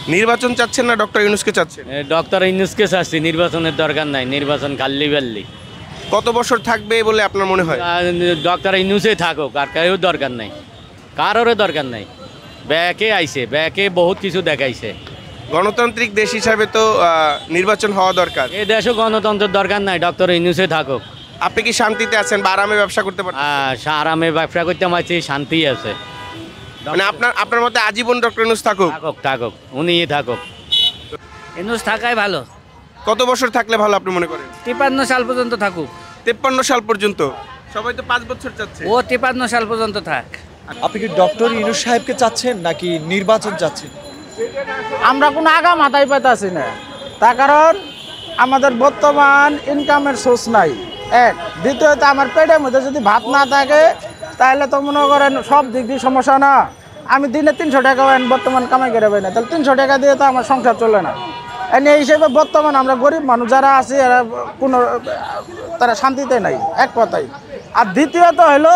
নির্বাচন চাচ্ছেন না ডক্টর ইউনূসকে চাচ্ছেন? ডক্টর ইউনূসকে চাচ্ছি, নির্বাচনের দরকার নাই, নির্বাচন কাল্লি বাল্লি। কত বছর থাকবে বলে আপনার মনে হয়? ডক্টর ইউনূসে থাকুক, আর কেউ দরকার নাই, কারোরও দরকার নাই। ব্যাকে আইছে, ব্যাকে বহুত কিছু দেখাইছে। গণতান্ত্রিক দেশ হিসাবে তো নির্বাচন হওয়া দরকার। এ দেশও গণতন্ত্রের দরকার নাই, ডক্টর ইউনূসে থাকুক। আপনি কি শান্তিতে আছেন বা আরামে ব্যবসা করতে পারেন? আরামে ব্যবসা করতে পারছি, শান্তি আছে। মানে আপনার মতে আজীবন ডক্টর ইউনূস থাকুক? থাকুক থাকুক, উনিই থাকুক। ইউনূস থাকাই ভালো। কত বছর থাকলে ভালো আপনি মনে করেন? 53 সাল পর্যন্ত থাকুক। 53 সাল পর্যন্ত? সবাই তো 5 বছর চাচ্ছে। ও 53 সাল পর্যন্ত থাক। আপনি কি ডক্টর ইউনূস সাহেবকে চাচ্ছেন নাকি নির্বাচন চাচ্ছেন? আমরা কোনো আগা মাথায় পাইতেছি না, তার কারণ আমাদের বর্তমান ইনকামের সোর্স নাই, এক। দ্বিতীয়ত আমার পেটের মধ্যে যদি ভাত না থাকে তাহলে তো মনে করেন সব দিক দিয়ে সমস্যা না। আমি দিনে 300 টাকা বর্তমান কামাই করে পাই না, তাহলে 300 টাকা দিয়ে তো আমার সংসার চলে না। এই হিসেবে বর্তমান আমরা গরিব মানুষ যারা আছি এরা তারা শান্তিতে নাই, এক কথাই। আর দ্বিতীয়ত হলো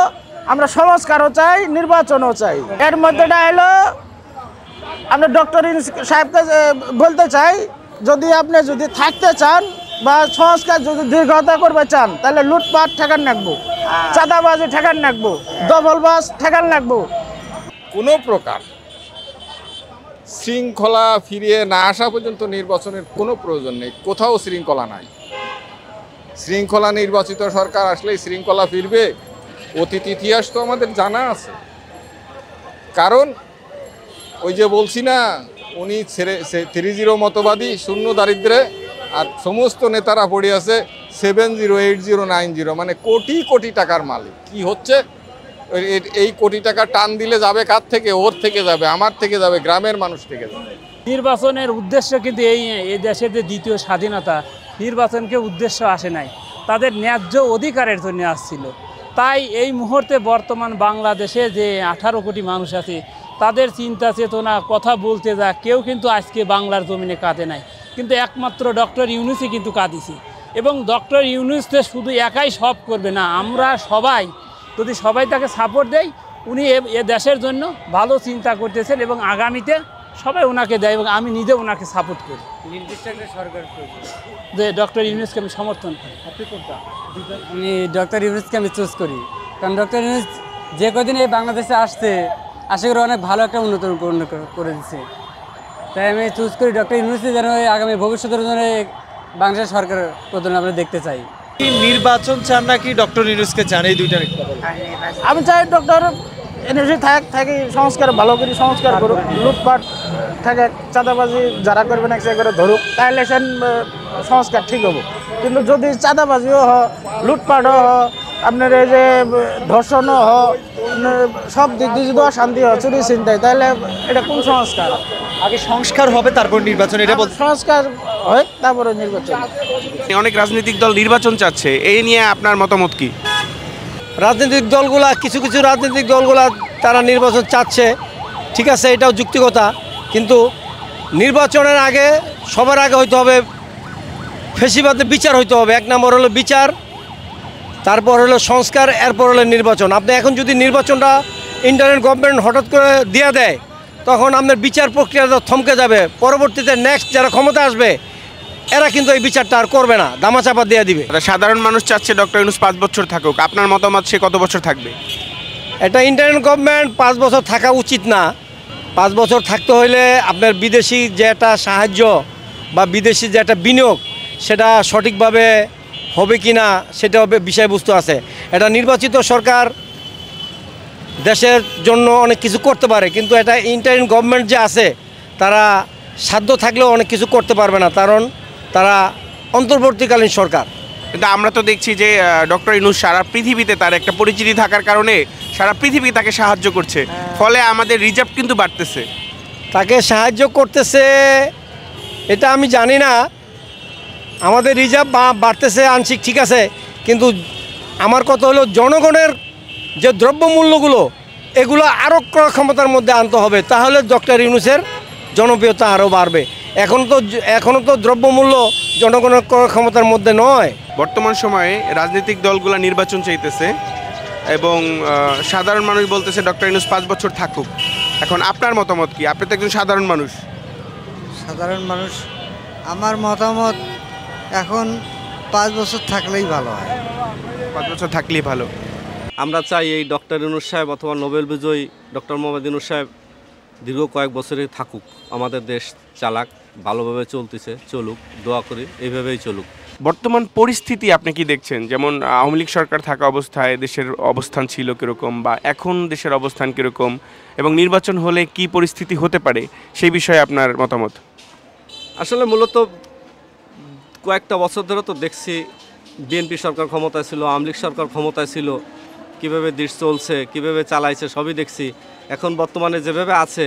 আমরা সংস্কারও চাই, নির্বাচনও চাই। এর মধ্যেটা হলো আমরা ডক্টর ইউনূস সাহেবকে বলতে চাই, যদি থাকতে চান বা সংস্কার যদি দীর্ঘতা করবে চান তাহলে লুটপাট ঠেকান রাখবো, চাঁদাবাজি ঠেকান রাখবো, দখলবাজ ঠেকান রাখবো। কোনো প্রকার শৃঙ্খলা ফিরিয়ে না আসা পর্যন্ত নির্বাচনের কোনো প্রয়োজন নেই। কোথাও শৃঙ্খলা নাই। শৃঙ্খলা নির্বাচিত সরকার আসলেই শৃঙ্খলা ফিরবে, অতীত ইতিহাস তো আমাদের জানা আছে। কারণ ওই যে বলছি না, উনি 3-0 মতবাদী, শূন্য দারিদ্রে, আর সমস্ত নেতারা পড়ে আছে 70, 80, 90, মানে কোটি কোটি টাকার মালিক। কি হচ্ছে? এই কোটি টাকা টান দিলে যাবে কার থেকে? ওর থেকে যাবে, আমার থেকে যাবে, গ্রামের মানুষ থেকে যাবে। নির্বাচনের উদ্দেশ্য কিন্তু এই দেশের যে দ্বিতীয় স্বাধীনতা, নির্বাচনকে উদ্দেশ্য আসে নাই, তাদের ন্যায্য অধিকারের জন্য আসছিল। তাই এই মুহূর্তে বর্তমান বাংলাদেশে যে 18 কোটি মানুষ আছে, তাদের চিন্তা চেতনা কথা বলতে যা কেউ কিন্তু আজকে বাংলার জমিনে কাঁদে নাই, কিন্তু একমাত্র ডক্টর ইউনূসই কিন্তু কাঁদিছে। এবং ডক্টর ইউনূস শুধু একাই সব করবে না, আমরা সবাই যদি তাকে সাপোর্ট দেয়, উনি এ দেশের জন্য ভালো চিন্তা করতেছেন এবং আগামীতে সবাই ওনাকে দেয়, এবং আমি নিজে ওনাকে সাপোর্ট করি। নির্দিষ্ট একটা সরকার যে ডক্টর ইউনূসকে আমি সমর্থন করি। আপনি কোনটা? আমি ডক্টর ইউনূসকে আমি চুজ করি, কারণ ডক্টর ইউনূস যে কদিন এই বাংলাদেশে আসছে, আশা করি অনেক ভালো একটা উন্নত করে দিচ্ছে। তাই আমি চুজ করি ডক্টর ইউনূসই যেন আগামী ভবিষ্যতের জন্য বাংলাদেশ সরকার প্রধান আমরা দেখতে চাই। নির্বাচন চান নাকি ডক্টর ইউনূসকে চান, এই দুইটার? আমি চাই ডক্টর ইউনূস থাকি সংস্কার ভালো করে সংস্কার করুক, লুটপাট থাকে, চাঁদাবাজি যারা করবে না সে করে ধরুক, তাহলে সে সংস্কার ঠিক হবো। কিন্তু যদি চাঁদাবাজিও হয়, লুটপাটও হয়, আপনার এই যে ধর্ষণও হয়, সব দিক দিয়ে যদি অশান্তি হয়, চুরি ছিনতাই, তাহলে এটা কোন সংস্কার? আগে সংস্কার হবে তারপর নির্বাচন, এটা বলতে। সংস্কার হয় তারপরে নির্বাচন। অনেক রাজনৈতিক দল নির্বাচন চাচ্ছে, এই নিয়ে আপনার মতামত কি? রাজনৈতিক দলগুলা কিছু রাজনৈতিক দলগুলা তারা নির্বাচন চাচ্ছে, ঠিক আছে, এটাও যুক্তিকতা। কিন্তু নির্বাচনের আগে সবার আগে হইতে হবে ফ্যাসিবাদের বিচার হইতে হবে। 1 নম্বর হলো বিচার, তারপর হলো সংস্কার, এরপর হলো নির্বাচন। আপনি এখন যদি নির্বাচনটা ইন্টারিম গভর্নমেন্ট হঠাৎ করে দিয়ে দেয়, তখন আপনার বিচার প্রক্রিয়াটা থমকে যাবে। পরবর্তীতে নেক্সট যারা ক্ষমতা আসবে এরা কিন্তু এই বিচারটা আর করবে না, দামাচাপা দিয়ে দিবে। সাধারণ মানুষ চাচ্ছে ডক্টর ইউনূস 5 বছর থাকুক, আপনার মতামত সে কত বছর থাকবে? এটা ইন্টারিম গভর্নমেন্ট 5 বছর থাকা উচিত না। 5 বছর থাকতে হইলে আপনার বিদেশি যে একটা সাহায্য বা বিদেশি যে একটা বিনিয়োগ, সেটা সঠিকভাবে হবে কি না সেটা বিষয়বস্তু আছে। এটা নির্বাচিত সরকার দেশের জন্য অনেক কিছু করতে পারে, কিন্তু এটা ইন্টারিম গভর্নমেন্ট যে আছে তারা সাধ্য থাকলেও অনেক কিছু করতে পারবে না, কারণ তারা অন্তর্বর্তীকালীন সরকার। কিন্তু আমরা তো দেখছি যে ডক্টর ইউনূস সারা পৃথিবীতে তার একটা পরিচিতি থাকার কারণে সারা পৃথিবী তাকে সাহায্য করছে, ফলে আমাদের রিজার্ভ কিন্তু বাড়তেছে। তাকে সাহায্য করতেছে এটা আমি জানি না, আমাদের রিজার্ভ বাড়তেছে আংশিক, ঠিক আছে, কিন্তু আমার কথা হলো জনগণের যে দ্রব্যমূল্যগুলো এগুলো আরও ক্রয় ক্ষমতার মধ্যে আনতে হবে, তাহলে ডক্টর ইউনূসের জনপ্রিয়তা আরও বাড়বে। এখনও তো দ্রব্যমূল্য জনগণের ক্রয় ক্ষমতার মধ্যে নয়। বর্তমান সময়ে রাজনৈতিক দলগুলো নির্বাচন চাইতেছে এবং সাধারণ মানুষ বলতেছে ডক্টর ইউনূস 5 বছর থাকুক। এখন আপনার মতামত কি? আপনি তো একজন সাধারণ মানুষ। সাধারণ মানুষ, আমার মতামত এখন 5 বছর থাকলেই ভালো হয়। 5 বছর থাকলেই ভালো। আমরা চাই এই ডক্টর ইউনূস সাহেব অথবা নোবেল বিজয়ী ডক্টর মোহাম্মদ ইউনূস সাহেব দীর্ঘ কয়েক বছরই থাকুক, আমাদের দেশ চালাক, ভালোভাবে চলতেছে, চলুক, দোয়া করি এইভাবেই চলুক। বর্তমান পরিস্থিতি আপনি কি দেখছেন? যেমন আওয়ামী লীগ সরকার থাকা অবস্থায় দেশের অবস্থান ছিল কীরকম, বা এখন দেশের অবস্থান কীরকম, এবং নির্বাচন হলে কি পরিস্থিতি হতে পারে, সেই বিষয়ে আপনার মতামত? আসলে মূলত কয়েকটা বছর ধরে তো দেখছি বিএনপি সরকার ক্ষমতায় ছিল, আওয়ামী লীগ সরকার ক্ষমতায় ছিল, কীভাবে দেশ চলছে, কীভাবে চালাইছে সবই দেখছি। এখন বর্তমানে যেভাবে আছে,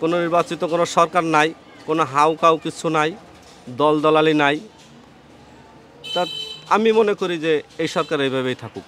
কোনো নির্বাচিত কোনো সরকার নাই, কোনো হাউ কাউ কিছু নাই, দল দলালি নাই। তা আমি মনে করি যে এই সরকার এইভাবেই থাকুক।